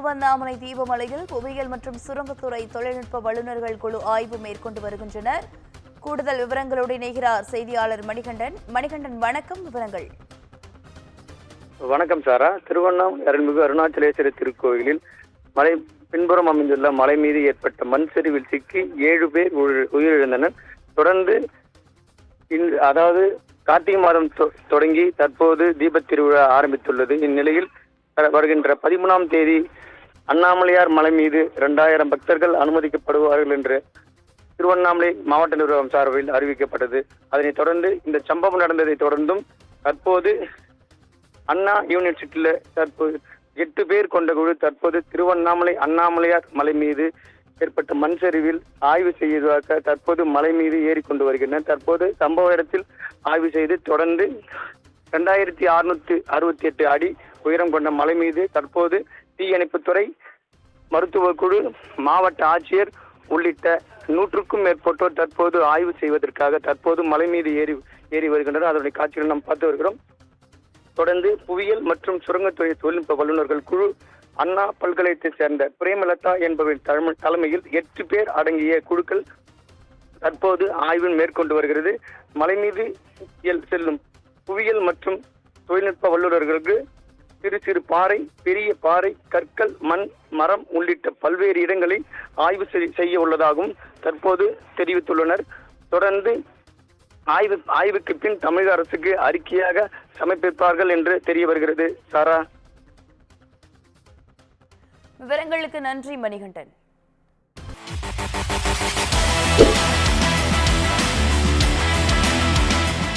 திருவண்ணாமலை தீபமலையில் புவியியல் மற்றும் சுரங்கத்துறை தொழில்நுட்ப வல்லுநர்கள் குழு ஆய்வு மேற்கொண்டு வருகின்றனர். கூடுதல் விவரங்களோடு இணைகிறார் செய்தியாளர் மணிகண்டன். மணிகண்டன், வணக்கம். விவரங்கள். வணக்கம் சாரா. திருவண்ணாமலை அருள்மிகு அருணாச்சலேஸ்வரர் திருக்கோயிலில் மலை பின்புறம் அமைந்துள்ள மலை மீது ஏற்பட்ட மண் சரிவில் சிக்கி 7 பேர் உயிரிழந்தனர். தொடர்ந்து அதாவது கார்த்திகை மாதம் தொடங்கி தற்போது தீபத் திருவிழா ஆரம்பித்துள்ளது. இந்நிலையில் வருகின்ற 13ஆம் தேதி அண்ணாமலையார் மலை மீது 2000 பக்தர்கள் அனுமதிக்கப்படுவார்கள் என்று திருவண்ணாமலை மாவட்ட நிர்வாகம் சார்பில் அறிவிக்கப்பட்டது. அதனைத் தொடர்ந்து இந்த சம்பவம் நடந்ததை தொடர்ந்தும் தற்போது அண்ணா யூனிவர்சிட்டியில தற்போது 8 பேர் கொண்ட குழு தற்போது திருவண்ணாமலை அண்ணாமலையார் மலை மீது ஏற்பட்ட மண் சரிவில் ஆய்வு செய்வதாக தற்போது மலை மீது ஏறிக்கொண்டு வருகின்றனர். தற்போது சம்பவ இடத்தில் ஆய்வு செய்து தொடர்ந்து 2668 அடி உயரம் கொண்ட மலை மீது தற்போது தீயணைப்புத்துறை, மருத்துவ குழு, மாவட்ட ஆட்சியர் உள்ளிட்ட 100க்கும் மேற்பட்டோர் தற்போது ஆய்வு செய்வதற்காக தற்போது மலை மீது ஏறி வருகின்றனர். அதனுடைய காட்சிகள் நாம் பார்த்து வருகிறோம். தொடர்ந்து புவியியல் மற்றும் சுரங்கத்துறை தொழில்நுட்ப வல்லுநர்கள் குழு அண்ணா பல்கலைக்கழகத்தை சேர்ந்த பிரேமலதா என்பவரின் தலைமையில் 8 பேர் அடங்கிய குழுக்கள் தற்போது ஆய்வு மேற்கொண்டு வருகிறது. மலை மீது செல்லும் புவியியல் மற்றும் தொழில்நுட்ப வல்லுநர்களுக்கு சிறு சிறு பாறை, பெரிய பாறை, கற்கள், மண், மரம் உள்ளிட்ட பல்வேறு இடங்களை ஆய்வு செய்ய உள்ளதாகவும் தற்போது தெரிவித்துள்ளனர். தொடர்ந்து ஆய்வுக்கு பின் தமிழக அரசுக்கு அறிக்கையாக சமர்ப்பிப்பார்கள் என்று தெரிய வருகிறது. சாரா, விவரங்களுக்கு நன்றி மணிகண்டன்.